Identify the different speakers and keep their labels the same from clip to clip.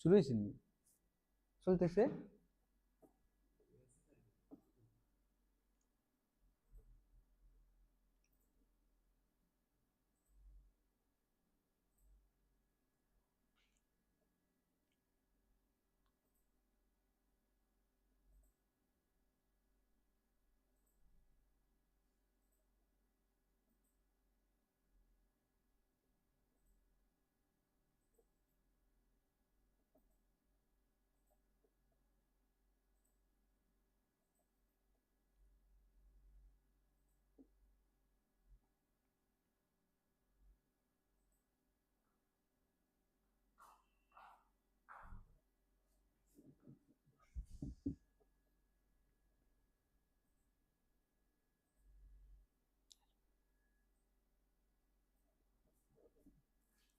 Speaker 1: शुरू सुनते से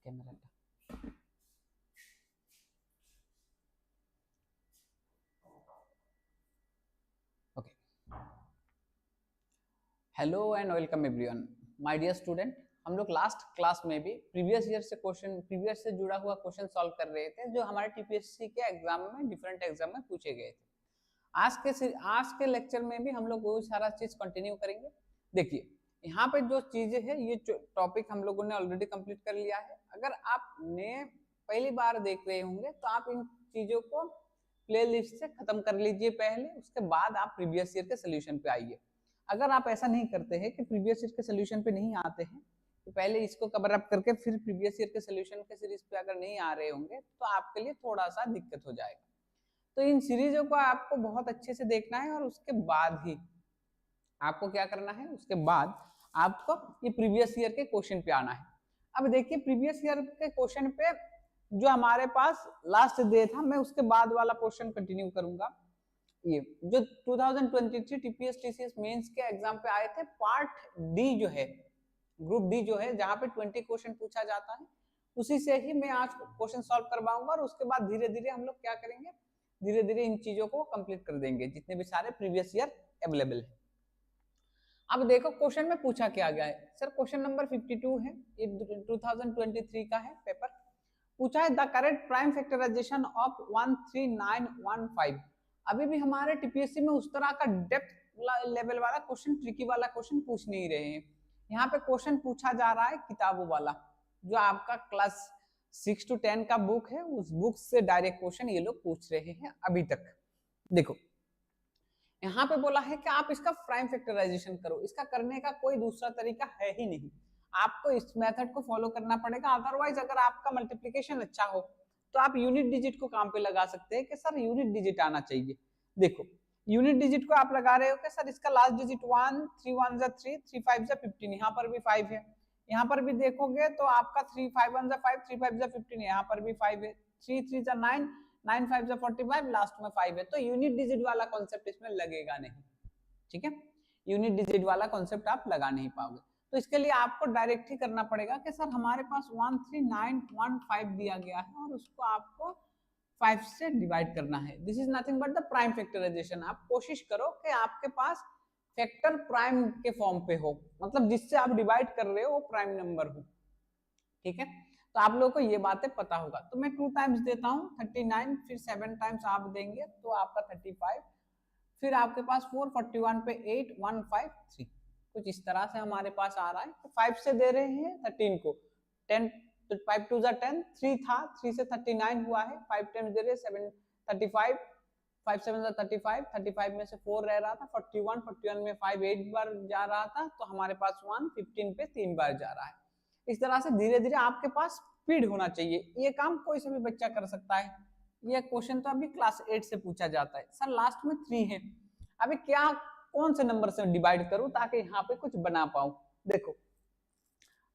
Speaker 1: camera okay. Hello and welcome everyone my dear student. हम लोग लास्ट क्लास में भी प्रीवियस से जुड़ा हुआ क्वेश्चन सॉल्व कर रहे थे जो हमारे टीपीएससी के एग्जाम में डिफरेंट एग्जाम में पूछे गए थे। आज के लेक्चर में भी हम लोग वो सारा चीज कंटिन्यू करेंगे। देखिए यहाँ पे जो चीजें है ये टॉपिक हम लोगों ने ऑलरेडी कंप्लीट कर लिया है। अगर आपने पहली बार देख रहे होंगे तो आप इन चीजों को प्लेलिस्ट से खत्म कर लीजिए पहले, उसके बाद आप प्रीवियस ईयर के सोल्यूशन पे आइए। अगर आप ऐसा नहीं करते हैं कि प्रीवियस ईयर के सोल्यूशन पे नहीं आते हैं तो पहले इसको कवर अप करके फिर प्रीवियस ईयर के सोल्यूशन के सीरीज पे अगर नहीं आ रहे होंगे तो आपके लिए थोड़ा सा दिक्कत हो जाएगा। तो इन सीरीजों को आपको बहुत अच्छे से देखना है और उसके बाद ही आपको क्या करना है, उसके बाद आपको ये प्रीवियस ईयर के क्वेश्चन पे आना है। अब देखिए प्रीवियस ईयर के क्वेश्चन पे जो हमारे पास लास्ट डे था मैं उसके बाद वाला क्वेश्चन कंटिन्यू करूंगा। ये जो 2023 टीपीएस टीसीएस मेंस के एग्जाम पे आए थे पार्ट डी जो है, ग्रुप डी जो है जहां पे 20 क्वेश्चन पूछा जाता है, उसी से ही मैं आज क्वेश्चन सॉल्व करवाऊंगा और उसके बाद धीरे धीरे हम लोग क्या करेंगे, धीरे धीरे इन चीजों को कंप्लीट कर देंगे जितने भी सारे प्रीवियस ईयर अवेलेबल है। अब देखो क्वेश्चन में पूछा क्या गया है। सर क्वेश्चन नंबर 52 है, ये 2023 का है पेपर। पूछा है the correct prime factorisation of 13915। अभी भी हमारे टीपीएससी में उस तरह का डेप्थ लेवल वाला क्वेश्चन, ट्रिकी वाला क्वेश्चन पूछ नहीं रहे हैं। यहाँ पे क्वेश्चन पूछा जा रहा है किताबों वाला, जो आपका क्लास 6 to 10 का बुक है, उस बुक से डायरेक्ट क्वेश्चन ये लोग पूछ रहे हैं अभी तक। देखो यहाँ पे बोला है कि आप इसका प्राइम फैक्टराइजेशन करो, इसका करने का कोई दूसरा तरीका है ही नहीं, आपको इस मेथड को फॉलो करना पड़ेगा। अदरवाइज अगर आपका मल्टीप्लिकेशन अच्छा हो तो आप यूनिट डिजिट को काम पे लगा सकते हैं कि सर यूनिट डिजिट आना चाहिए। देखो यूनिट डिजिट को आप लगा रहे हो कि सर इसका लास्ट डिजिट 1, 3 1 जा 3, 3 5 जा 15, यहाँ पर भी 5 है, यहाँ पर भी देखोगे तो आपका 3 5 1 जा 5, 3 5 जा 15, यहाँ पर भी 5 है, 3 3 जा 9, 9 5 जा 45, लास्ट में 5 है। तो यूनिट डिजिट वाला कॉन्सेप्ट इसमें लगेगा नहीं, ठीक है, यूनिट डिजिट वाला कॉन्सेप्ट आप लगा नहीं पाओगे। तो इसके लिए आपको डायरेक्ट ही करना पड़ेगा कि सर हमारे पास 13915 दिया गया है और उसको आपको 5 से डिवाइड करना है। This is nothing but the prime factorisation. आप कोशिश करो कि आपके पास फैक्टर प्राइम के फॉर्म पे हो, मतलब जिससे आप डिवाइड कर रहे हो वो प्राइम नंबर हो, ठीक है। तो आप लोगों को ये बातें पता होगा। तो मैं 2 टाइम्स देता हूँ 39, फिर 7 टाइम्स आप देंगे तो आपका 35, फिर आपके पास 4 41 पे 8 1 5 3, कुछ इस तरह से हमारे पास आ रहा है। तो 5 से दे रहे हैं 13 को, 10 तो 5 2 जा 10, 3 था, 3 से 39 हुआ है, 5 टाइम्स दे रहे 7 35, 5 7 जा 35, 35 में से 4 रह रहा था, 41 41 में 5 8 बार जा रहा था, तो हमारे पास 1 15 पे 3 बार जा रहा है। इस तरह से धीरे धीरे आपके पास स्पीड होना चाहिए। ये काम कोई से भी बच्चा कर सकता है। ये क्वेश्चन तो अभी क्लास 8 से पूछा जाता है। सर लास्ट में 3 है, अभी क्या कौन से नंबर से डिवाइड करूं ताकि यहाँ पे कुछ बना पाऊं। देखो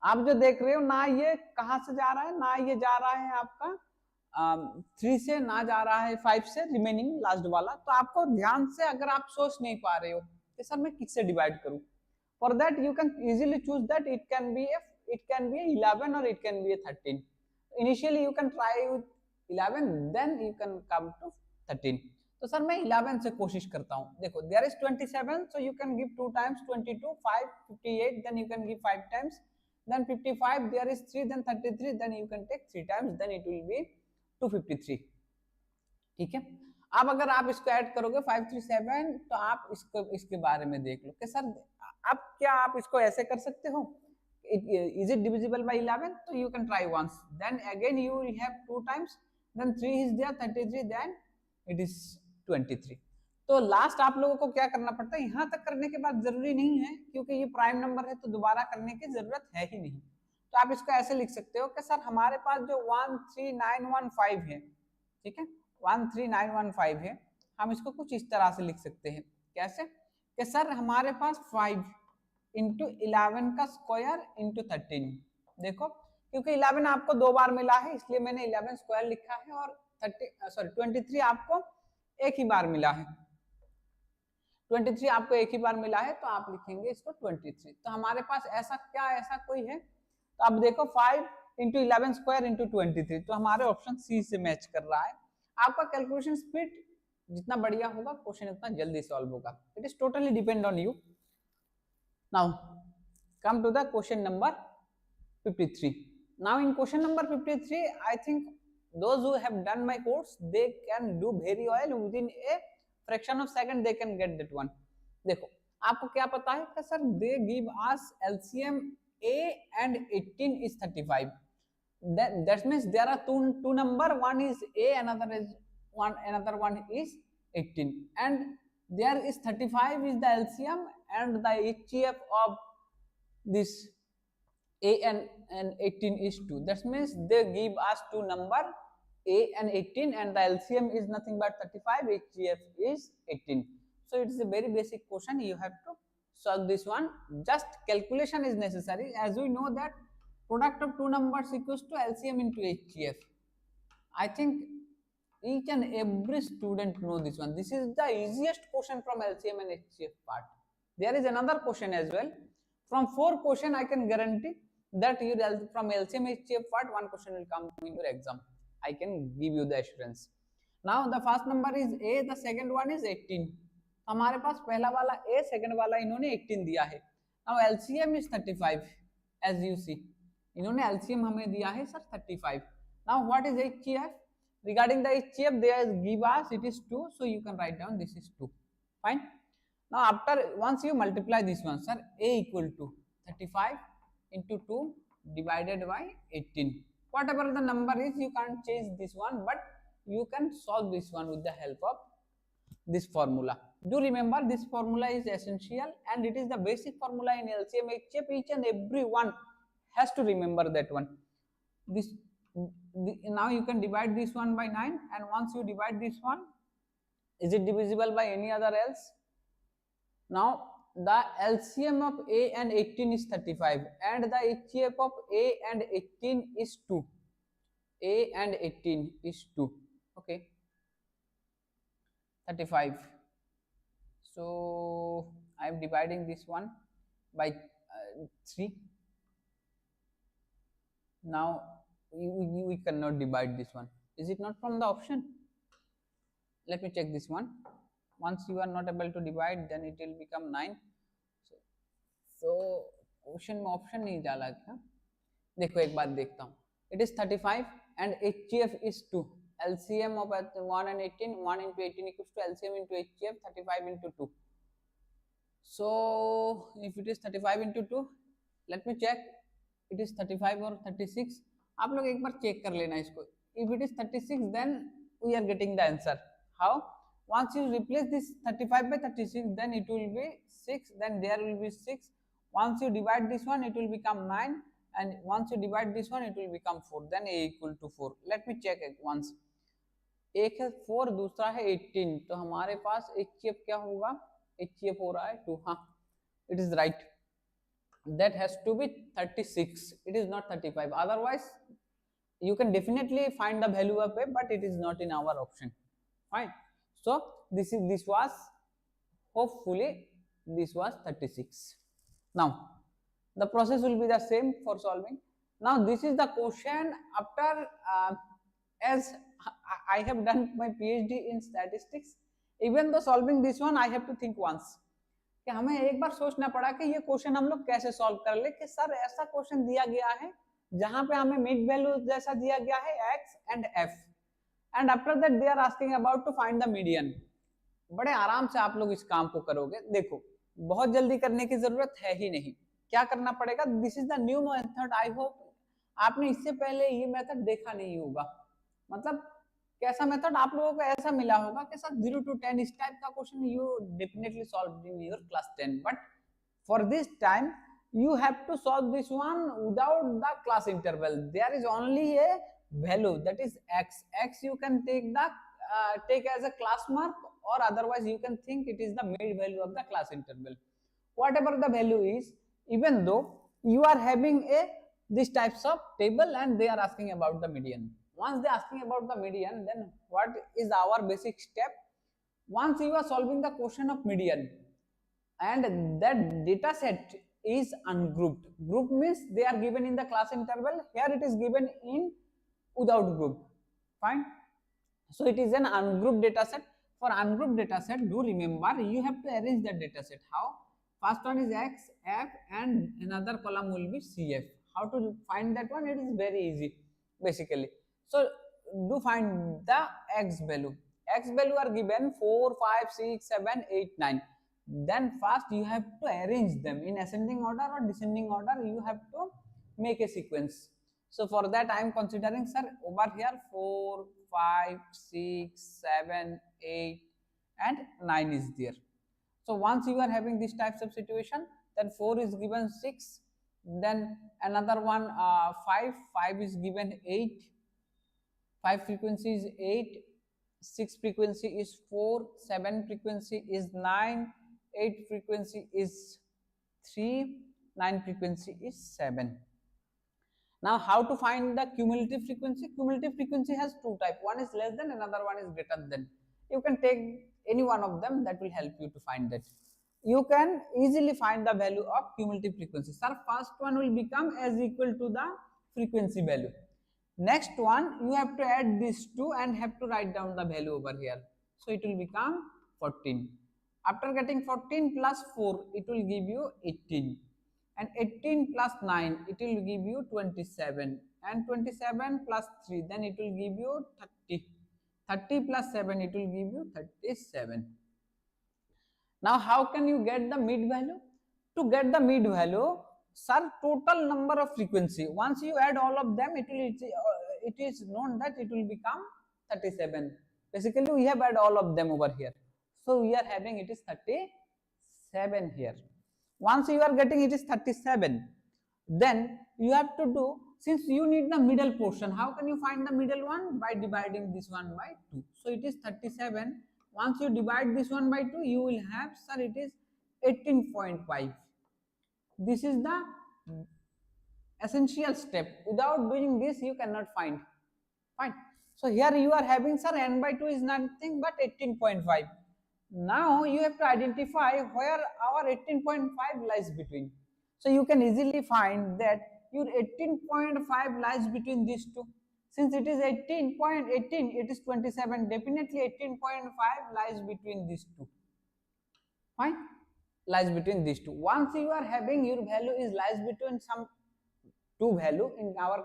Speaker 1: आप जो देख रहे हो ना, ये कहां से जा रहा है, ना ये जा रहा है आपका 3 से, ना जा रहा है 5 से, रिमेनिंग लास्ट वाला। तो आपको ध्यान से, अगर आप सोच नहीं पा रहे हो कि सर मैं किससे डिवाइड करूं, for that you can easily choose that it can be 11 or it can be a 13. Initially you can try with 11, then you can come to 13. तो सर मैं 11 से कोशिश करता हूँ। देखो there is 27, so you can give 2 times 22, 5 58, then you can give 5 times, then 55, there is 3, then 33, then you can take 3 times, then it will be 253. ठीक है। अब अगर आप इसको ऐड करोगे 537, तो आप इसको इसके बारे में देख लो कि सर अब क्या आप इसको ऐसे कर सकते हो, is it divisible by 11, so you can try once, then again you will have 2 times, then 3 is there 33, then it is 23। तो लास्ट आप लोगों को क्या करना पड़ता है, यहाँ तक करने के बाद जरूरी नहीं है, क्योंकि ये प्राइम नंबर है तो दोबारा करने की जरूरत है ही नहीं। तो आप इसको ऐसे लिख सकते हो कि सर हमारे पास जो 13915 है, ठीक है, 13915 है, हम इसको कुछ इस तरह से लिख सकते हैं, कैसे कि सर हमारे पास 5 इंटू 11 का स्क्वायर इंटू 13। देखो क्योंकि 11 आपको 2 बार मिला है इसलिए मैंने 11 स्क्वायर लिखा है, और 23 आपको एक ही बार मिला है, 23 आपको एक ही बार मिला है, तो आप लिखेंगे इसको 23। तो हमारे पास ऐसा क्या, ऐसा कोई है, तो अब देखो 5 इंटू 11 स्क्वायर इंटू 23, तो हमारे ऑप्शन सी से मैच कर रहा है। आपका कैलकुलेशन स्पीड जितना बढ़िया होगा, क्वेश्चन उतना जल्दी सॉल्व होगा। It is totally depend on you. Now come to the question number 53। Now in question number 53, I think those who have done my course, they can do very well within a fraction of second, they can get that one। देखो आपको क्या पता है कि sir they give us LCM A and 18 is 35, that means there are two number, one is A, another one is 18, and there is 35 is the LCM, and the HCF of this A and 18 is 2, that means they give us two number A and 18, and the LCM is nothing but 35, HCF is 18। so it is a very basic question, you have to solve this one, just calculation is necessary, as we know that product of two numbers equals to LCM into HCF। I think each and every student know this one, this is the easiest question from LCM and HCF part। there is another question as well, from 4 question I can guarantee that you from LCM HCF part one question will come in your exam, I can give you the assurance। now the first number is A, the second one is 18। हमारे पास पहला वाला A, second वाला इन्होंने 18 दिया है। now LCM is 35 as you see, इन्होंने LCM हमें दिया है sir 35। now what is HCF, regarding the HCF they give us it is 2, so you can write down this is 2, fine। now after once you multiply this one, sir A equal to 35 into 2 divided by 18, whatever the number is you can't change this one, but you can solve this one with the help of this formula। do remember this formula is essential and it is the basic formula in LCM HCF, each and every one has to remember that one। this now you can divide this one by 9, and once you divide this one, is it divisible by any other else? now the LCM of A and 18 is 35, and the HCF of A and 18 is 2, A and 18 is 2, okay, 35। so I am dividing this one by 3। now we cannot divide this one, is it not from the option? let me check this one, once you are not able to divide then it will become 9। so question में option नहीं डाला क्या, देखो एक बात देखता हूँ, it is 35 and HCF is 2, LCM of 1 and 18, 1 into 18 equals to LCM into HCF 35 into 2। so if it is 35 into 2, let me check it is 35 or 36, आप लोग एक बार चेक कर लेना इसको, if it is 36 then we are getting the answer। how, once you replace this 35 by 36 then it will be 6, then there will be 6, once you divide this one it will become 9, and once you divide this one it will become 4, then A equal to 4। let me check it once, एक है 4 दूसरा है 18, तो हमारे पास HCF क्या होगा, HCF हो रहा है 2, हाँ it is right, that has to be 36, it is not 35, otherwise you can definitely find the value of A, but it is not in our option, fine। so this was hopefully this was 36। now the process will be the same for solving। now this is the question after as I have done my PhD in statistics, even though solving this one I have to think once, कि हमें एक बार सोचना पड़ा कि ये question हम लोग कैसे सॉल्व कर ले, कि सर ऐसा क्वेश्चन दिया गया है जहां पे हमें मिड वैल्यू जैसा दिया गया है x and f, and after that they are asking about to find the median. बड़े आराम से आप लोग इस काम को करोगे। देखो बहुत जल्दी करने की जरूरत है ही नहीं, क्या करना पड़ेगा, this is the new method. I hope आपने इससे पहले ये मेथड देखा नहीं होगा, मतलब कैसा मेथड आप लोगों को ऐसा मिला होगा कि सर 0 to 10 इस टाइप का question you definitely solve in your class 10, but for this time you have to solve this one without the class interval. There is only a value, that is x. X you can take as a class mark, or otherwise you can think it is the mid value of the class interval. Whatever the value is, even though you are having this types of table and they are asking about the median. Once they are asking about the median, then what is our basic step? Once you are solving the question of median and that data set is ungrouped. Group means they are given in the class interval. Here it is given in without group. Fine. So it is an ungrouped data set. For ungrouped data set, do remember you have to arrange the data set. How? First one is x, f, and another column will be cf. How to find that one? It is very easy basically. So do find the x value. X value are given 4, 5, 6, 7, 8, 9. Then first you have to arrange them in ascending order or descending order. You have to make a sequence. So for that I am considering, sir, over here 4, 5, 6, 7, 8 and 9 is there. So once you are having this types of situation, then 4 is given 6, then another one 5 is given 8, 5 frequency is 8, 6 frequency is 4, 7 frequency is 9, 8 frequency is 3, 9 frequency is 7. Now how to find the cumulative frequency? Cumulative frequency has two types, one is less than, another one is greater than. You can take any one of them, that will help you to find that. You can easily find the value of cumulative frequency. Sir, first one will become as equal to the frequency value. Next one you have to add these two and have to write down the value over here. So it will become 14. After getting 14 plus 4, it will give you 18, and 18 plus 9, it will give you 27, and 27 plus 3, then it will give you 30. 30 plus 7, it will give you 37. Now how can you get the mid value? To get the mid value, sir, total number of frequency, once you add all of them, it is known that it will become 37. Basically we have add all of them over here. So we are having it is 37 here. Once you are getting it is 37, then you have to do, since you need the middle portion, how can you find the middle one? By dividing this one by 2. So it is 37. Once you divide this one by 2, you will have, sir, it is 18.5. This is the essential step. Without doing this, you cannot find. Fine. So here you are having, sir, n by 2 is nothing but 18.5. Now you have to identify where our 18.5 lies between. So you can easily find that your 18.5 lies between these two. Since it is 18.18, it is 27. Definitely 18.5 lies between these two. Fine, lies between these two. Once you are having your value is lies between some two value in our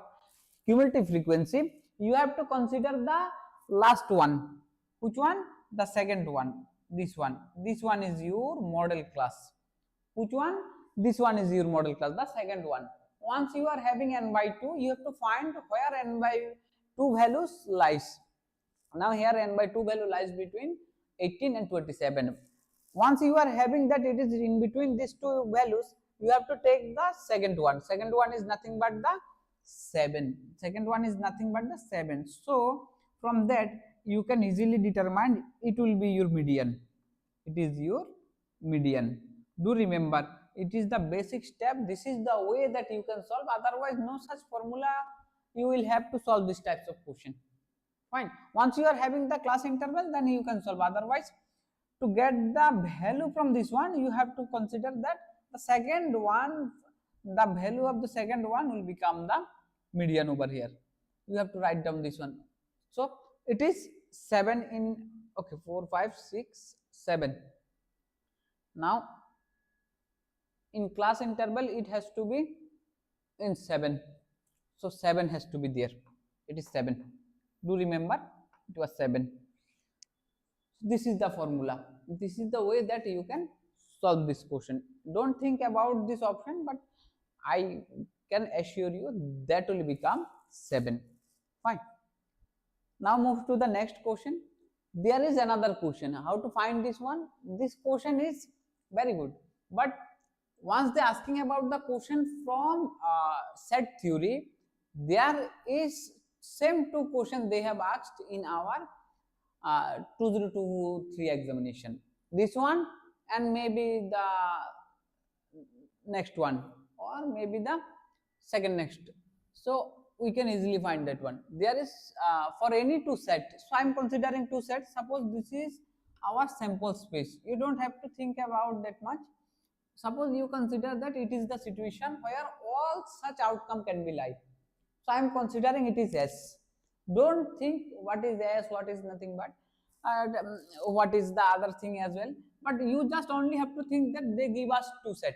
Speaker 1: cumulative frequency, you have to consider the last one. Which one? The second one. This one. This one is your model class. Which one? This one is your model class, the second one. Once you are having n by 2, you have to find where n by 2 values lies. Now here n by 2 value lies between 18 and 27. Once you are having that it is in between these two values, you have to take the second one. Second one is nothing but the 7. Second one is nothing but the 7. So from that you can easily determine it will be your median. It is your median. Do remember, it is the basic step. This is the way that you can solve. Otherwise, no such formula. You will have to solve these types of question. Fine. Once you are having the class interval, then you can solve. Otherwise, to get the value from this one, you have to consider that the second one, the value of the second one will become the median over here. You have to write down this one. So it is 7 in, okay, 4, 5, 6, 7. Now in class interval it has to be in 7. So 7 has to be there. It is 7. Do remember it was 7. This is the formula. This is the way that you can solve this question. Don't think about this option, but I can assure you that will become 7. Fine. Now move to the next question. There is another question. How to find this one? This question is very good, but once they asking about the question from set theory, there is same two questions they have asked in our 2023 examination. This one and maybe the next one, or maybe the second next. So we can easily find that one. There is for any two set. So I am considering two sets. Suppose this is our sample space. You don't have to think about that much. Suppose you consider that it is the situation where all such outcome can be live. So I am considering it is S. Don't think what is S, what is nothing but, what is the other thing as well. But you just only have to think that they give us two set.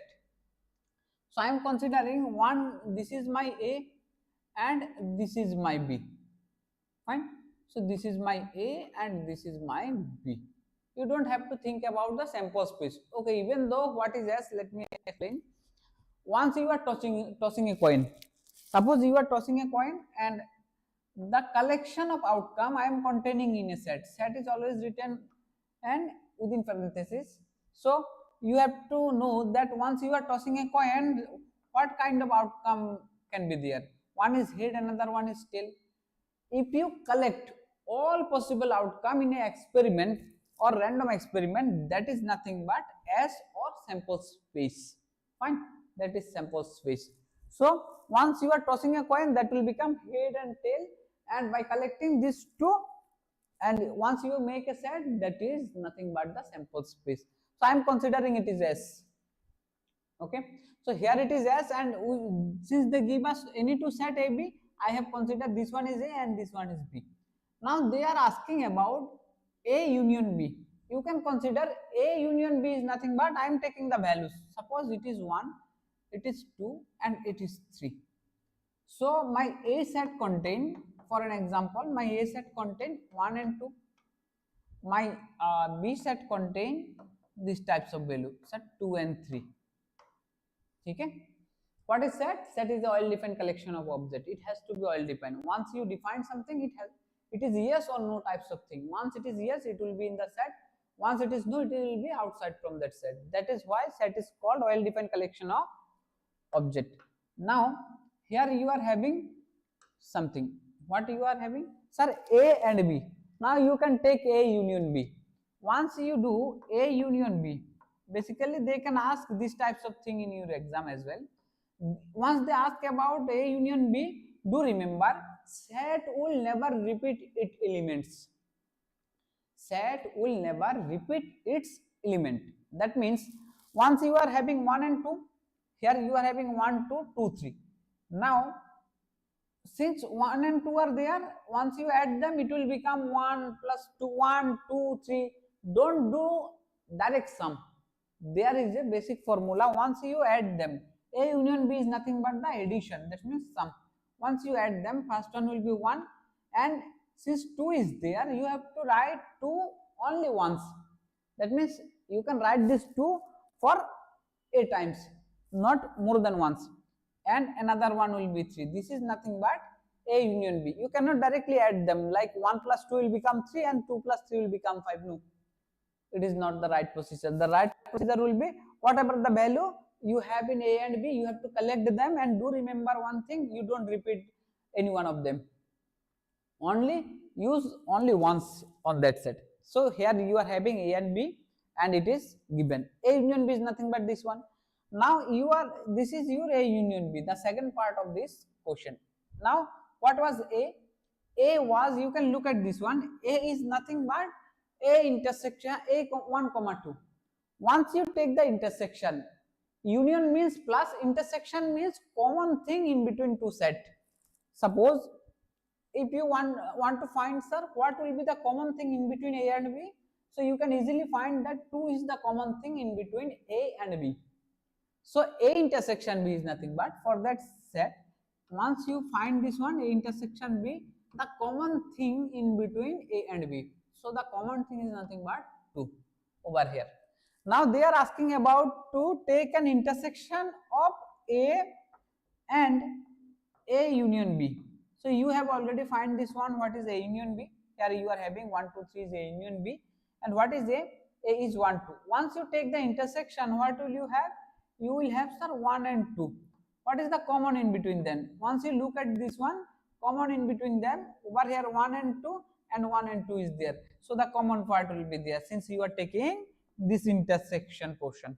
Speaker 1: So I am considering one, this is my A and this is my B. Fine. So this is my A and this is my B. You don't have to think about the sample space. Okay, even though what is S, let me explain. Once you are tossing a coin, suppose you are tossing a coin and the collection of outcome I am containing in a set. Set is always written and within parenthesis. So you have to know that once you are tossing a coin, what kind of outcome can be there. One is head, another one is tail. If you collect all possible outcome in a experiment or random experiment, that is nothing but S or sample space. Fine, that is sample space. So once you are tossing a coin, that will become head and tail, and by collecting these two, and once you make a set, that is nothing but the sample space. So I am considering it is S. Okay, so here it is S, and since they give us any two set A, B, I have considered this one is A and this one is B. Now they are asking about A union B. You can consider A union B is nothing but I am taking the values. Suppose it is 1, it is 2 and it is 3. So my A set contain, for an example, my A set contain 1 and 2. My B set contain these types of value, set 2 and 3. Okay. What is set? Set is the oil defined collection of object. It has to be oil defined. Once you define something, it is yes or no types of thing. Once it is yes, it will be in the set. Once it is no, it will be outside from that set. That is why set is called oil defined collection of object. Now here you are having something. What you are having? Sir, A and B. Now you can take A union B. Once you do A union B, basically they can ask these types of thing in your exam as well. Once they ask about A union B, do remember set will never repeat its elements. Set will never repeat its element. That means once you are having 1 and 2, here you are having 1, 2, 2, 3. Now since 1 and 2 are there, once you add them, it will become 1 plus 2, 1, 2, 3. Don't do direct sum. There is a basic formula. Once you add them, A union B is nothing but the addition. That means sum. Once you add them, first one will be 1, and since 2 is there, you have to write 2 only once. That means you can write this 2 for A times, not more than once. And another one will be 3. This is nothing but A union B. You cannot directly add them like 1 plus 2 will become 3 and 2 plus 3 will become 5. No, it is not the right procedure. The right procedure will be whatever the value you have in A and B, you have to collect them, and do remember one thing, you don't repeat any one of them. Only use only once on that set. So here you are having A and B and it is given. A union B is nothing but this one. Now this is your A union B, the second part of this question. Now what was A? A was, you can look at this one, A is nothing but A intersection A1, 2. Once you take the intersection, union means plus, intersection means common thing in between two set. Suppose if you want to find, sir, what will be the common thing in between A and B, so you can easily find that 2 is the common thing in between A and B. So A intersection B is nothing but, for that set, once you find this one A intersection B, the common thing in between A and B. So the common thing is nothing but 2 over here. Now they are asking about to take an intersection of A and A union B. So you have already find this one, what is A union B. Here you are having 1 2 3 is A union B, and what is A? A is 1 2. Once you take the intersection, what will you have? You will have, sir, 1 and 2. What is the common in between them? Once you look at this one, common in between them, over here 1 and 2, and 1 and 2 is there. So the common part will be there since you are taking this intersection portion.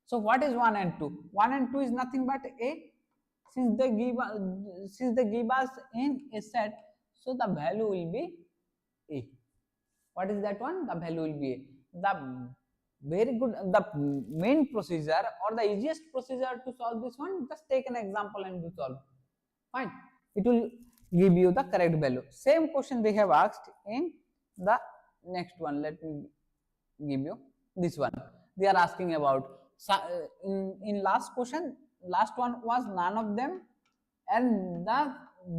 Speaker 1: So what is 1 and 2? 1 and 2 is nothing but A. Since they give us in a set, so the value will be A. What is that one? The value will be A. The very good, the main procedure or the easiest procedure to solve this one, just take an example and do solve. Fine. It will give you the correct value. Same question they have asked in the next one. Let me give you this one. They are asking about in last question, last one was none of them, and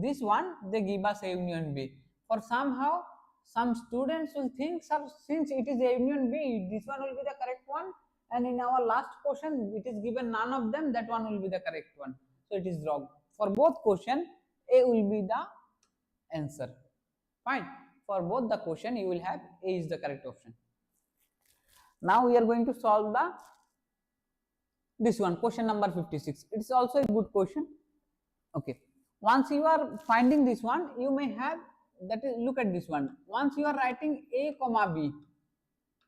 Speaker 1: this one they give us A union B. For somehow some students will think, sir, since it is A union B, this one will be the correct one, and in our last question it is given none of them, that one will be the correct one. So it is wrong. For both question, A will be the answer. Fine. For both the question, you will have A is the correct option. Now we are going to solve this one, question number 56. It's also a good question. Okay. Once you are finding this one, you may have, that is, look at this one. Once you are writing A comma B,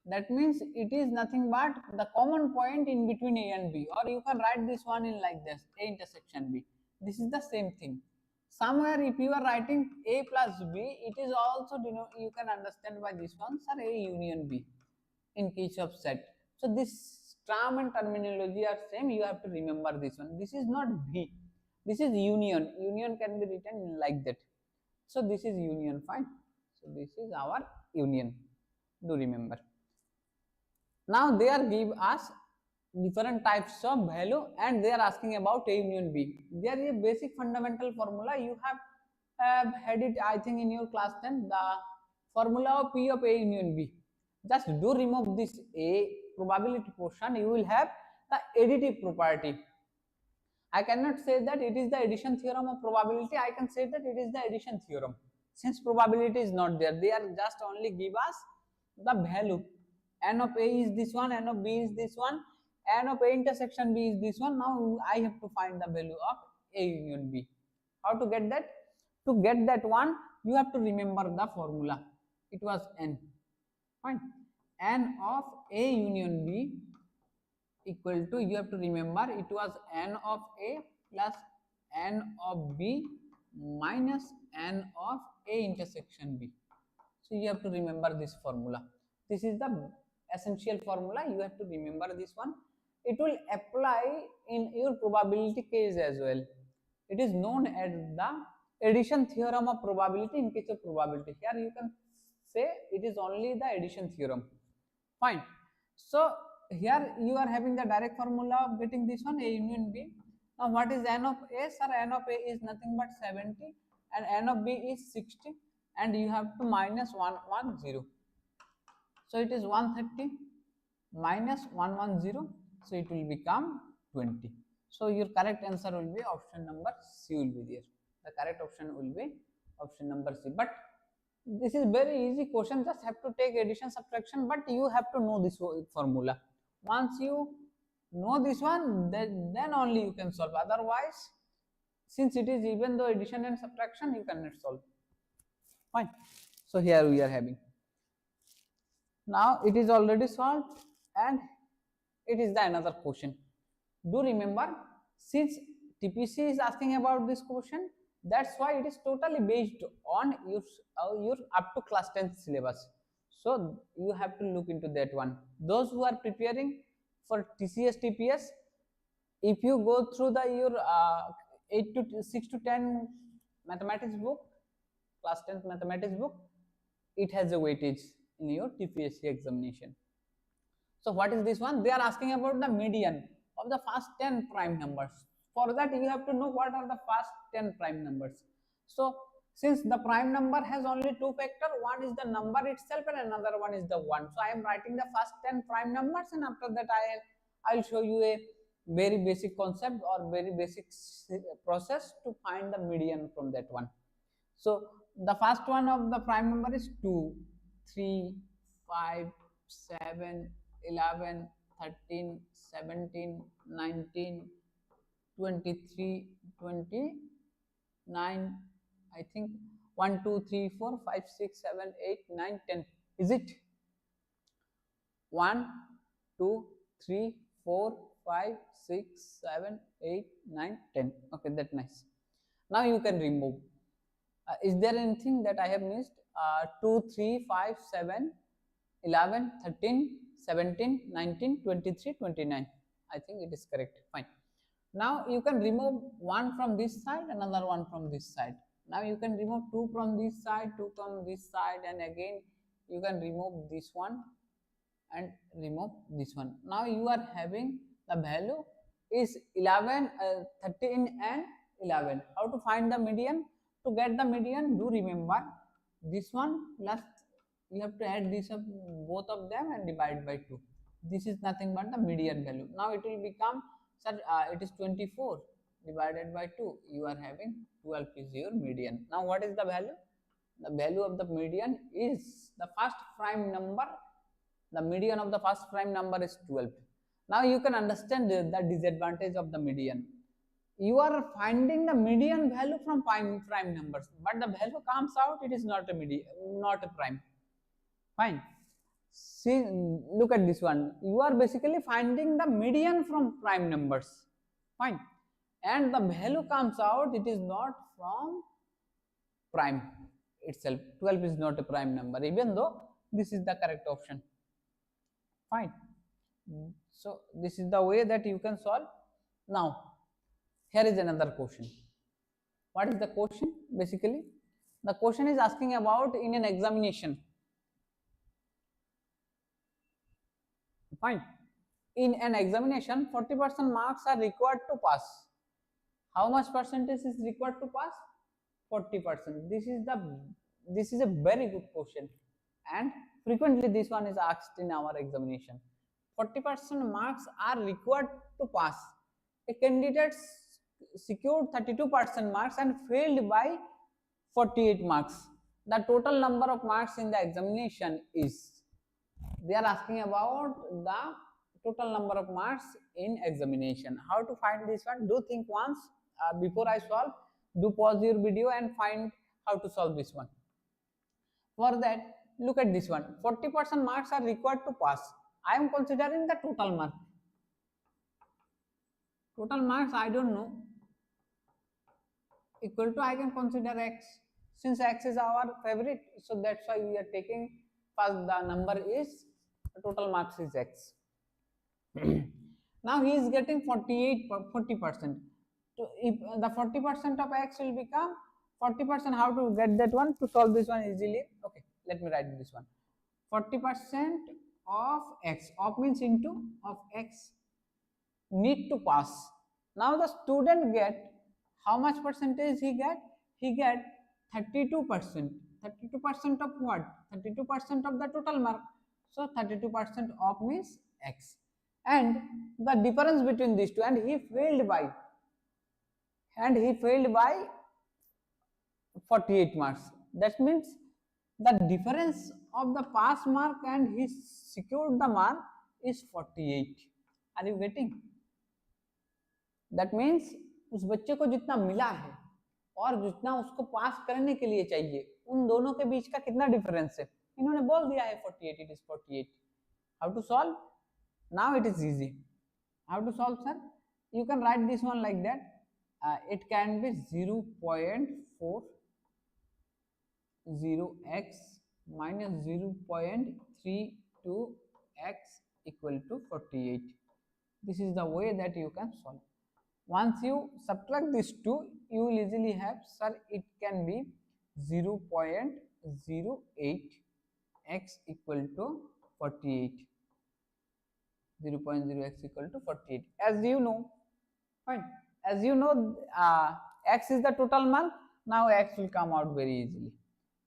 Speaker 1: that means it is nothing but the common point in between A and B, or you can write this one in like this, A intersection B. This is the same thing. Somewhere if you are writing A plus B, it is also, you can understand by this one, sir, A union B in case of set. So this term and terminology are same, you have to remember this one. This is not B, this is union. Union can be written like that. So this is union, fine. So this is our union, do remember. Now they are give us different types of value and they are asking about A union B. There is a basic fundamental formula, you have had it, I think, in your class 10, the formula of P of A union B. Just do remove this A probability portion, you will have the additive property. I cannot say that it is the addition theorem of probability, I can say that it is the addition theorem. Since probability is not there, they are just only give us the value. N of A is this one, N of B is this one, N of A intersection B is this one. Now I have to find the value of A union B. How to get that? To get that one, you have to remember the formula. It was N. Fine. N of A union B equal to, you have to remember, it was N of A plus N of B minus N of A intersection B. So you have to remember this formula. This is the essential formula, you have to remember this one. It will apply in your probability case as well. It is known as the addition theorem of probability in case of probability. Here you can say it is only the addition theorem. Fine. So here you are having the direct formula of getting this one, A union B. Now what is N of A? Sir, N of A is nothing but 70 and N of B is 60 and you have to minus 110. So it is 130 minus 110, so it will become 20. So your correct answer will be option number C will be there. The correct option will be option number C. But this is very easy question, just have to take addition subtraction, but you have to know this formula. Once you know this one, then only you can solve. Otherwise, since it is even though addition and subtraction, you cannot solve. Fine. So here we are having. Now it is already solved and it is the another question. Do remember, since TPC is asking about this question, that's why it is totally based on your up to class 10th syllabus. So you have to look into that one. Those who are preparing for TCS TPS, if you go through the your 6 to 10 mathematics book, class 10th mathematics book, it has a weightage in your TPSC examination. So what is this one? They are asking about the median of the first 10 prime numbers. For that you have to know what are the first 10 prime numbers. So Since the prime number has only two factors, one is the number itself and another one is the 1. So I am writing the first 10 prime numbers, and after that I'll show you a very basic concept or very basic process to find the median from that one. So the first one of the prime number is 2, 3, 5, 7, 11, 13, 17, 19, 23, 29, I think 1, 2, 3, 4, 5, 6, 7, 8, 9, 10. Is it? 1, 2, 3, 4, 5, 6, 7, 8, 9, 10. Okay, that's nice. Now you can remove. Is there anything that I have missed? 2, 3, 5, 7, 11, 13, 17, 19, 23, 29. I think it is correct. Fine. Now you can remove one from this side, another one from this side. Now you can remove 2 from this side, 2 from this side, and again you can remove this one and remove this one. Now you are having the value is 11, 13 and 11. How to find the median? To get the median, do remember this one plus you have to add this up both of them and divide by 2. This is nothing but the median value. Now it will become, sir, it is 24 divided by 2. You are having 12 is your median. Now what is the value? The value of the median is the first prime number. The median of the first prime number is 12. Now you can understand the disadvantage of the median. You are finding the median value from prime numbers, but the value comes out, it is not a median, not a prime. Fine. See, look at this one. You are basically finding the median from prime numbers. Fine. And the value comes out, it is not from prime itself. 12 is not a prime number, even though this is the correct option. Fine. So this is the way that you can solve. Now here is another question. What is the question? Basically the question is asking about in an examination. Fine. In an examination, 40% marks are required to pass. How much percentage is required to pass? 40%. This is a very good question, and frequently this one is asked in our examination. 40% marks are required to pass. A candidate secured 32% marks and failed by 48 marks. The total number of marks in the examination is, they are asking about the total number of marks in examination. How to find this one? Do think once before I solve. Do pause your video and find how to solve this one. For that, look at this one. 40% marks are required to pass. I am considering the total mark. Total marks I don't know. Equal to, I can consider x. Since x is our favorite, so that's why we are taking first the number is, the total marks is x. Now he is getting 40%. So if the 40% of x will become 40%, how to get that one? To solve this one easily. Okay, let me write this one. 40% of x, of means into, of x need to pass. Now the student get, how much percentage he get? He get 32%. 32% of what? 32% of the total mark. So 32% of means x. And the difference between these two, and he failed by 48 marks. That means the difference of the pass mark and he secured the mark is 48. Are you getting? That means उस बच्चे को जितना मिला है और जितना उसको पास करने के लिए चाहिए, उन दोनों के बीच का कितना डिफरेंस है, इन्होंने बोल दिया है 48. It is 48. How to solve? Now it is easy. How to solve, sir? You can write this one like that. It can be 0.40x minus 0.32x equal to 48. This is the way that you can solve. Once you subtract these two, you will easily have, sir, it can be 0.08x equal to 48. 0.0x equal to 48. As you know, fine. As you know, x is the total mark. Now x will come out very easily.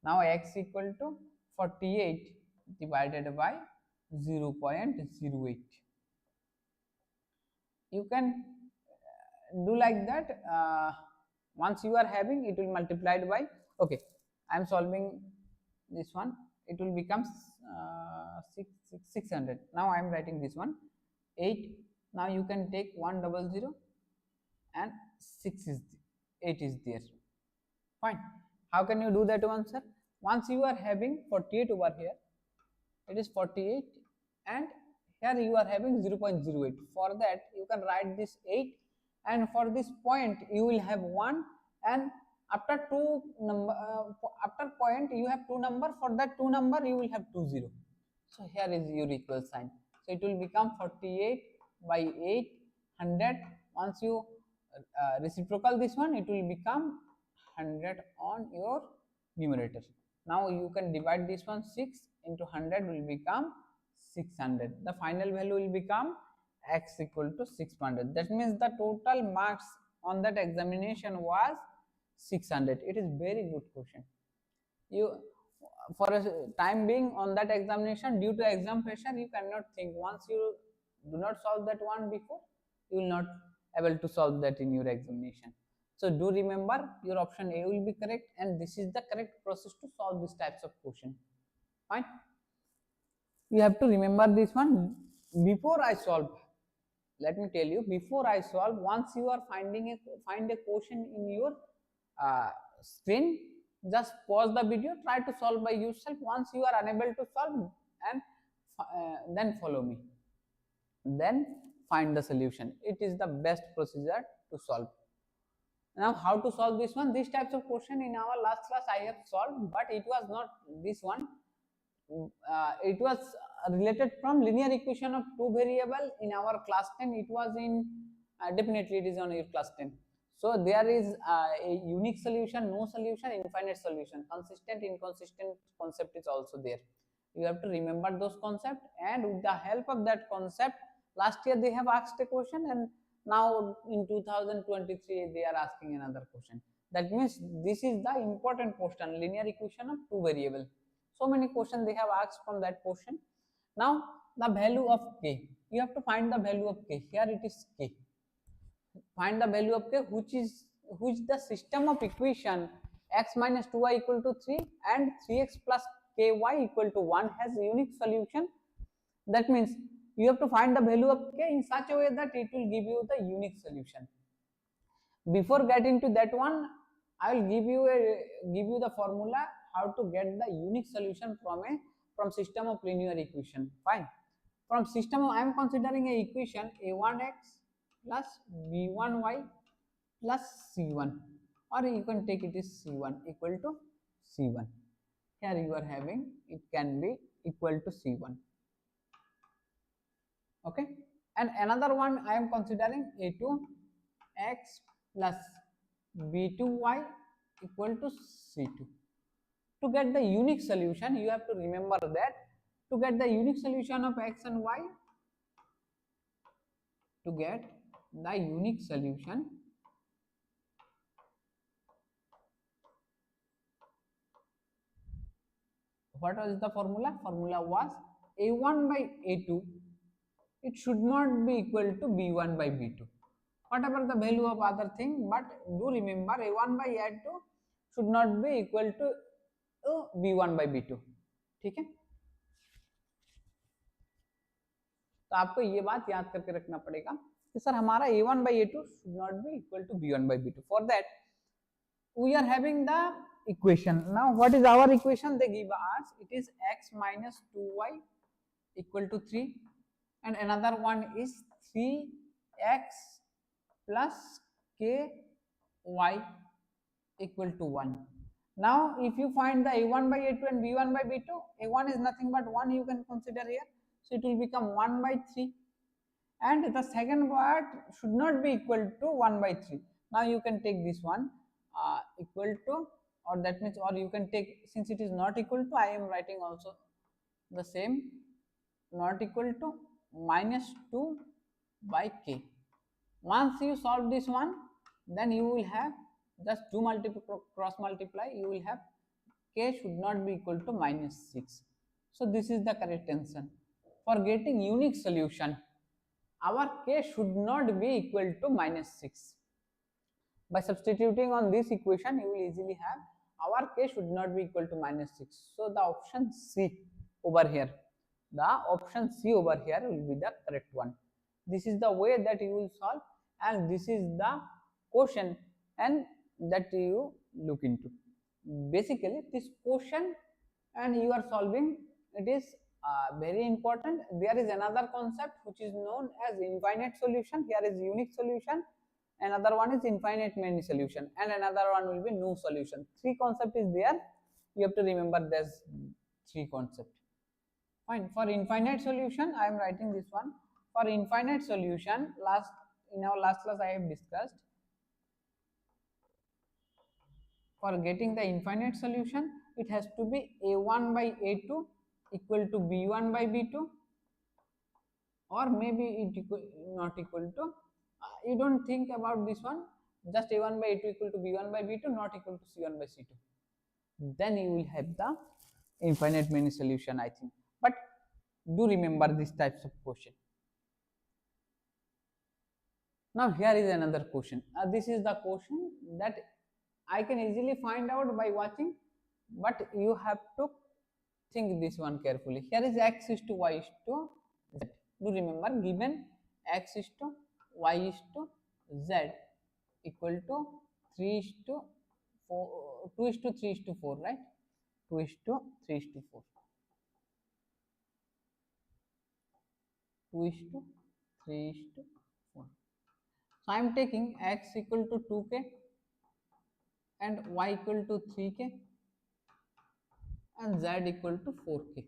Speaker 1: Now x equal to 48 divided by 0.08. You can do like that. Once you are having, it will multiplied by, okay, I am solving this one, it will become 600. Now I am writing this one 8. Now you can take 100 and 6 is 8 is there. Fine. How can you do that one, sir? Once you are having 48 over here, it is 48, and here you are having 0.08. For that you can write this 8, and for this point you will have 1, and after two number after point you have two number. For that two number you will have 20. So here is your equal sign. So it will become 48 by 8, 100. Once you reciprocal this one, it will become 100 on your numerator. Now you can divide this one, 6 into 100 will become 600. The final value will become x equal to 600. That means the total marks on that examination was 600. It is very good question. You, for a time being on that examination, due to exam pressure, you cannot think. Once you do not solve that one before, you will not able to solve that in your examination. So do remember, your option A will be correct, and this is the correct process to solve these types of question. Fine. You have to remember this one. Before I solve, let me tell you, before I solve, once you are find a question in your screen, just pause the video, try to solve by yourself. Once you are unable to solve, and then follow me, then find the solution. It is the best procedure to solve. Now how to solve this one? These types of question in our last class I have solved, but it was not this one. It was related from linear equation of two variable in our class 10. It was in definitely it is on your class 10. So there is a unique solution, no solution, infinite solution, consistent, inconsistent concept is also there. You have to remember those concepts, and with the help of that concept, last year they have asked a question, and now in 2023 they are asking another question. That means this is the important question, linear equation of two variable. So many questions they have asked from that question. Now the value of k, you have to find the value of k. Here it is k. Find the value of k, which the system of equation x minus 2y equal to 3 and 3x plus ky equal to 1 has a unique solution. That means you have to find the value of k in such a way that it will give you the unique solution. Before getting to that one, I will give you the formula how to get the unique solution from system of linear equation. Fine. From system, I am considering a equation a1x plus b1y plus c1, or you can take it is c1 equal to c1. Here you are having it can be equal to c1. Okay. And another one I am considering a2x plus b2y equal to c2. To get the unique solution, you have to remember that to get the unique solution of x and y, to get the unique solution, what was the formula? Formula was a1 by a2, it should not be equal to b1 by b2, whatever the value of other thing, but do remember a1 by a2 should not be equal to b1 by b2. ठीक है, तो आपको ये बात याद करके रखना पड़ेगा कि सर हमारा a1 by a2 should not be equal to b1 by b2. For that we are having the equation. Now what is our equation? They give us it is x minus 2y equal to 3, and another one is 3x plus ky equal to 1. Now if you find the a1 by a2 and b1 by b2, a1 is nothing but 1, you can consider here, so it will become 1 by 3, and the second part should not be equal to 1 by 3. Now you can take this one equal to, or that means, or you can take, since it is not equal to, I am writing also the same, not equal to minus 2 by k. Once you solve this one, then you will have just do cross multiply, you will have k should not be equal to -6. So this is the correct answer. For getting unique solution, our k should not be equal to -6. By substituting on this equation, you will easily have our k should not be equal to -6. So the option C over here, will be the correct one. This is the way that you will solve, and this is the question and that you look into. Basically, this question and you are solving, it is very important. There is another concept which is known as infinite solution. Here is unique solution, another one is infinite many solution, and another one will be no solution. Three concept is there. You have to remember there's three concept. Fine. For infinite solution, I am writing this one. For infinite solution, in our last class I have discussed. For getting the infinite solution, it has to be a1 by a2 equal to b1 by b2, or maybe it not equal to, you don't think about this one, just a1 by a2 equal to b1 by b2, not equal to c1 by c2. Then you will have the infinite many solution, I think. But do remember these types of question. Now here is another question. This is the question that I can easily find out by watching, but you have to think this one carefully. Here is x is to y is to z. Do remember, given x is to y is to z equal to 3 is to 4, 2 is to 3 is to 4, right? 2 is to 3 is to 4. 2 is to 3 is to 4. So I am taking x equal to 2k and y equal to 3k and z equal to 4k.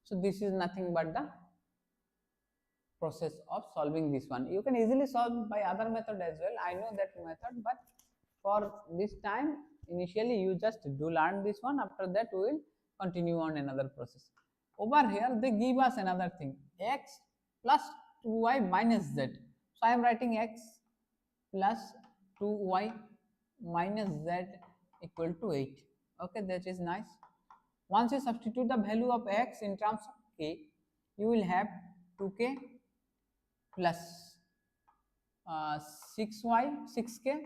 Speaker 1: So this is nothing but the process of solving this one. You can easily solve by other method as well. I know that method, but for this time, initially you just do learn this one. After that, we will continue on another process. Over here, they give us another thing, x plus 2y minus z. So I am writing x plus 2y minus z equal to 8. Okay, that is nice. Once you substitute the value of x in terms of k, you will have 2k plus 6k.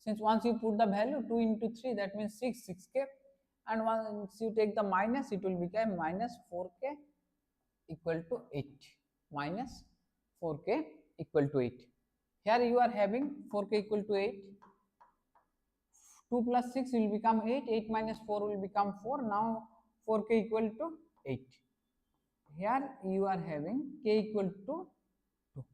Speaker 1: Since once you put the value 2 into 3, that means 6k, and once you take the minus, it will become minus 4k equal to 8. Minus 4k equal to 8. Here you are having 4k equal to 8. 2 plus 6 will become 8. 8 minus 4 will become 4. Now 4k equal to 8. Here you are having k equal to 2.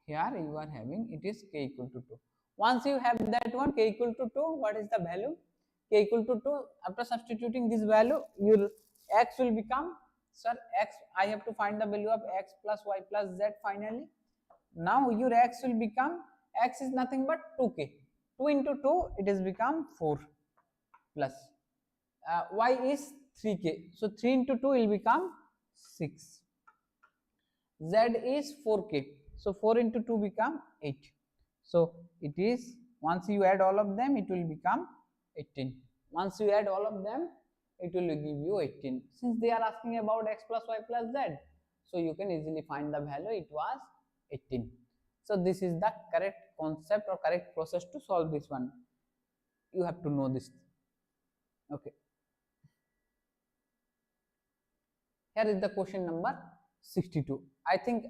Speaker 1: Here you are having it is k equal to 2. Once you have that one, k equal to 2, what is the value? K equal to 2. After substituting this value, your x will become, sir, x, I have to find the value of x plus y plus z finally. Now your x will become, x is nothing but 2k. 2 into 2, it has become 4 plus y is 3k. So 3 into 2 will become 6. Z is 4k. So 4 into 2 become 8. So it is, once you add all of them, it will become 18. Once you add all of them, it will give you 18. Since they are asking about x plus y plus z, so you can easily find the value, it was 18. So this is the correct concept or correct process to solve this one. You have to know this. Okay. Here is the question number 62. I think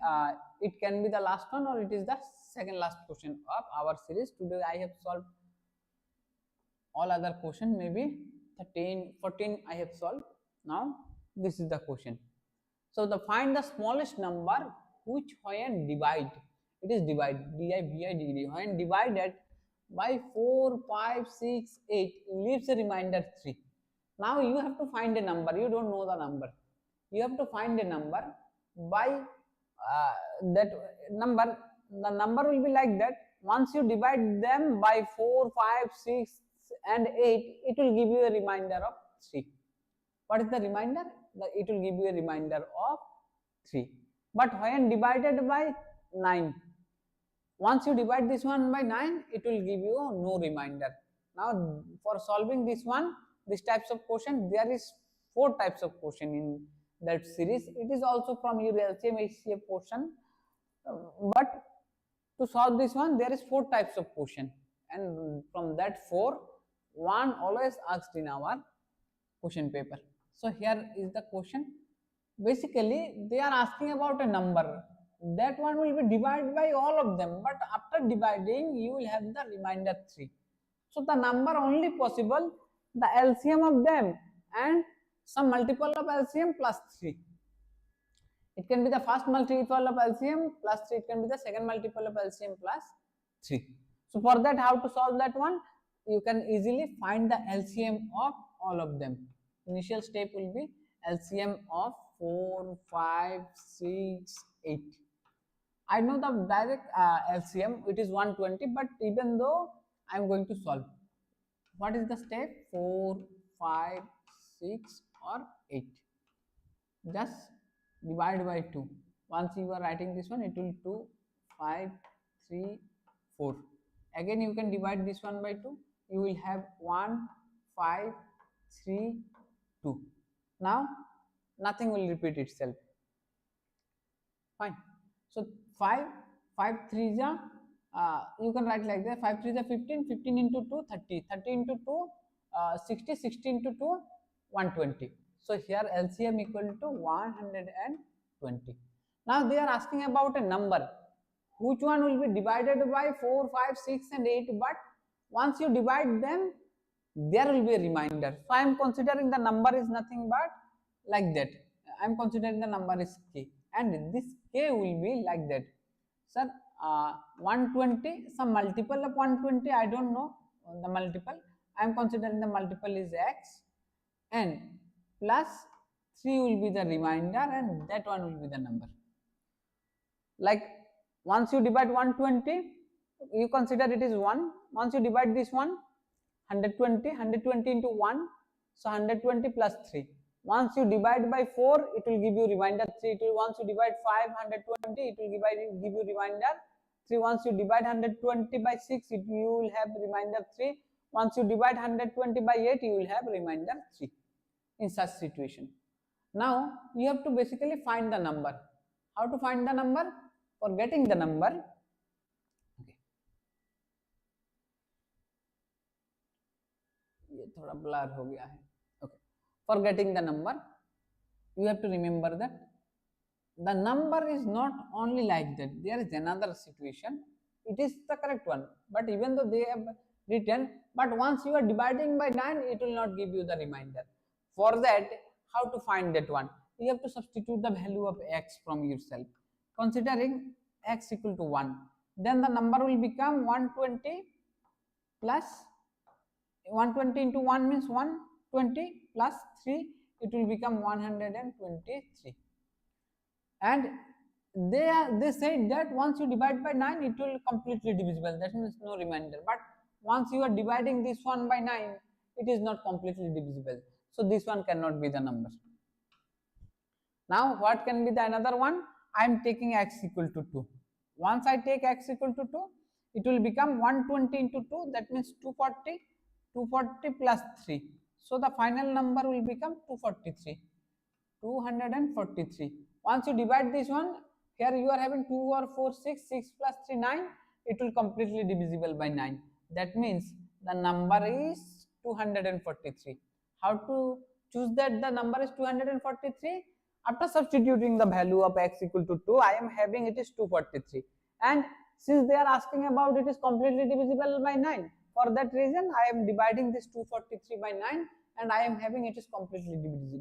Speaker 1: it can be the last one, or it is the second last question of our series. Today I have solved all other question, maybe 13, 14 I have solved. Now this is the question. So the find the smallest number which when divide, it is divide, d-i-v-i-d-e, when divided by 4, 5, 6, 8 leaves a remainder 3. Now you have to find a number, you don't know the number. You have to find a number by that number, the number will be like that. Once you divide them by 4, 5, 6 and 8, it will give you a remainder of 3. What is the remainder? It will give you a remainder of 3. But when divided by 9, Once you divide this one by 9, it will give you no remainder. Now for solving this one, this types of question, there is 4 types of question in that series. It is also from your LCM HCF portion, but to solve this one, there is 4 types of question, and from that 4, one always asked in our question paper. So here is the question. Basically, they are asking about a number. That one will be divided by all of them, but after dividing, you will have the remainder 3. So the number only possible, the LCM of them and some multiple of LCM plus 3. It can be the first multiple of LCM plus 3, it can be the second multiple of LCM plus 3. So for that, how to solve that one? You can easily find the LCM of all of them. Initial step will be LCM of 4, 5, 6, 8. I know the direct LCM, it is 120, but even though I am going to solve, what is the step? 4, 5, 6 or 8. Just divide by 2. Once you are writing this one, it will 2, 5, 3, 4. Again you can divide this one by 2. You will have 1, 5, 3, 2. Now nothing will repeat itself. Fine. So 5 3 is you can write like that. 5 3 is 15, 15 into 2 30, 30 into 2 60, 60 into 2 120. So here LCM equal to 120. Now they are asking about a number. Which one will be divided by 4, 5, 6 and 8, but once you divide them, there will be a remainder. So I am considering the number is nothing but like that. I am considering the number is k, and this k will be like that. Sir, 120, some multiple of 120, I don't know the multiple. I am considering the multiple is x, and plus 3 will be the remainder, and that one will be the number. Like once you divide 120, you consider it is 1. Once you divide this one, 120 into 1, so 120 plus 3. Once you divide by 4, it will give you remainder 3. Once you divide 5, 120, it will give you remainder 3. Once you divide 120 by 6, you will have remainder 3. Once you divide 120 by 8, you will have remainder 3 in such situation. Now you have to basically find the number. How to find the number? For getting the number, okay, ये थोड़ा blur हो गया है. Okay, for getting the number, you have to remember that the number is not only like that. There is another situation. It is the correct one, but even though they have written, but once you are dividing by 9, it will not give you the remainder. For that, how to find that one? You have to substitute the value of x from yourself. Considering x equal to 1, then the number will become 120 plus 120 into 1 means 120 plus 3, it will become 123. And they said that once you divide by 9, it will completely divisible, that means no remainder. But once you are dividing this one by 9, it is not completely divisible, so this one cannot be the number. Now what can be the another one? I am taking x equal to 2. Once I take x equal to 2, it will become 120 into 2, that means 240, 240 plus 3. So the final number will become 243. 243. Once you divide this one, here you are having 2 or 4, 6, 6 plus 3, 9. It will completely divisible by 9. That means the number is 243. How to choose that the number is 243? After substituting the value of x equal to 2, I am having it is 243. And since they are asking about it is completely divisible by 9, for that reason I am dividing this 243 by 9, and I am having it is completely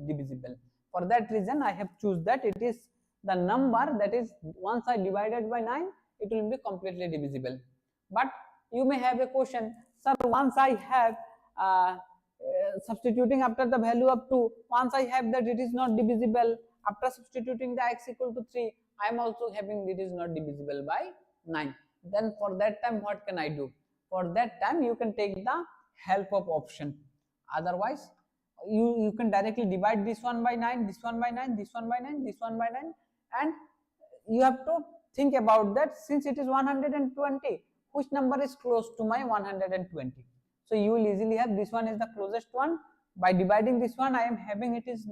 Speaker 1: divisible. For that reason I have choose that it is the number that is once I divided by 9, it will be completely divisible. But you may have a question, sir, once I have substituting after the value of 2, once I have that it is not divisible, after substituting the x equal to 3, I am also having it is not divisible by 9. Then for that time what can I do? For that time you can take the help of option. Otherwise you can directly divide this one by 9, this one by 9, this one by 9, this one by 9, and you have to think about that. Since it is 120, which number is close to my 120? So you will easily have this one is the closest one. By dividing this one, I am having it is,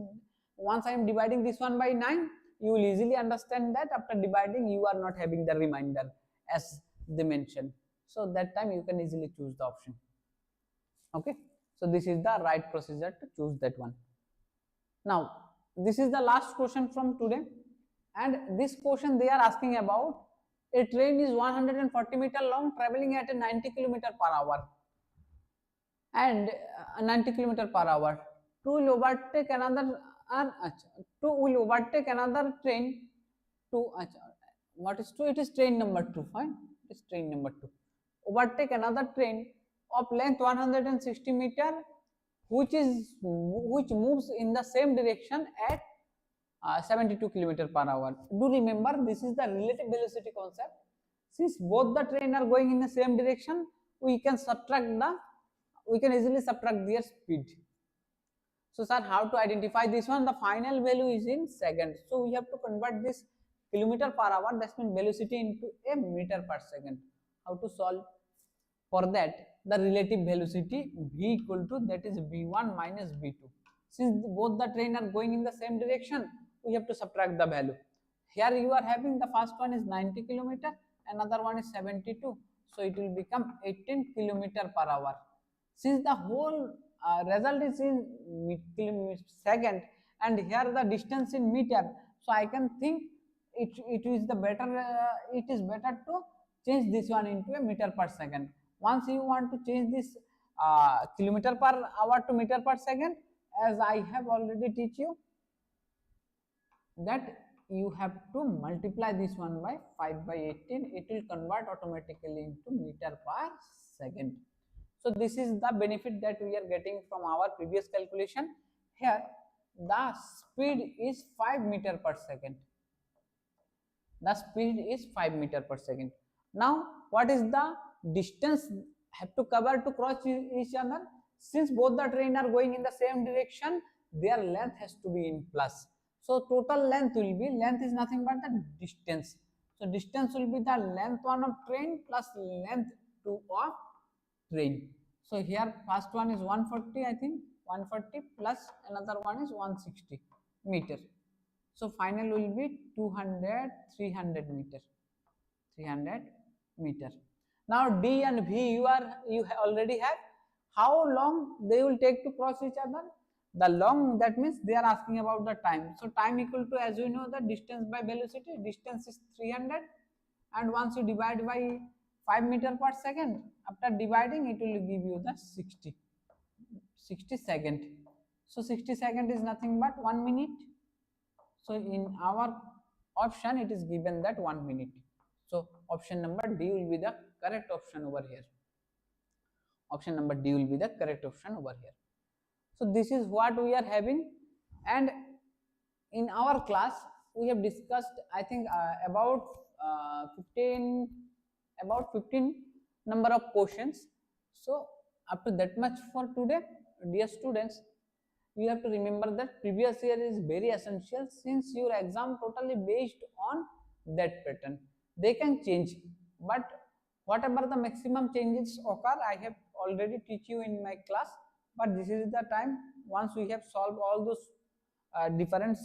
Speaker 1: once I am dividing this one by 9, you will easily understand that after dividing you are not having the remainder as they mentioned. So that time you can easily choose the option. Okay, so this is the right procedure to choose that one. Now this is the last question from today, and this question they are asking about a train is 140 meter long traveling at a 90 kilometer per hour and 90 kilometer per hour. Two will overtake another train to what is two? It is train number 2. Fine, it is train number 2. Overtake another train of length 160 meter, which moves in the same direction at 72 kilometer per hour. Do remember, this is the relative velocity concept. Since both the train are going in the same direction, we can easily subtract their speed. So sir, how to identify this one? The final value is in seconds. So we have to convert this kilometer per hour, that means velocity, into a meter per second. How to solve? For that, the relative velocity v equal to, that is v1 minus v2. Since both the train are going in the same direction, we have to subtract the value. Here you are having the first one is 90 kilometer, another one is 72. So it will become 18 kilometer per hour. Since the whole result is in second and here the distance in meter, so I can think it is better to change this one into a meter per second. Once you want to change this kilometer per hour to meter per second, as I have already teach you that you have to multiply this one by 5 by 18, it will convert automatically into meter per second. So this is the benefit that we are getting from our previous calculation. Here the speed is 5 meter per second. The speed is 5 meter per second. Now what is the distance have to cover to cross each other? Since both the train are going in the same direction, their length has to be in plus. So total length will be, length is nothing but the distance. So distance will be the length 1 of train plus length 2 of train. So here first one is 140, I think 140 plus another one is 160 meter. So final will be 300 meter. 300 meter. Now D and V you already have. How long they will take to cross each other? The long, that means they are asking about the time. So time equal to, as you know, the distance by velocity. Distance is 300, and once you divide by 5 meter per second, after dividing it will give you the 60 second. So 60 second is nothing but 1 minute. So in our option it is given that 1 minute. So option number D will be the correct option over here. Option number D will be the correct option over here. So this is what we are having, and in our class we have discussed, I think about 15 number of questions. So up to that much for today, dear students. You have to remember that previous year is very essential, since your exam totally based on that pattern. They can change, but whatever the maximum changes occur, I have already teach you in my class. But this is the time, once we have solved all those different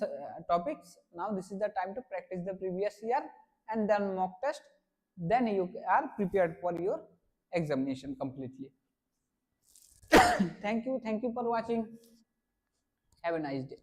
Speaker 1: topics, now this is the time to practice the previous year and then mock test. Then you are prepared for your examination completely. Thank you for watching. Have a nice day.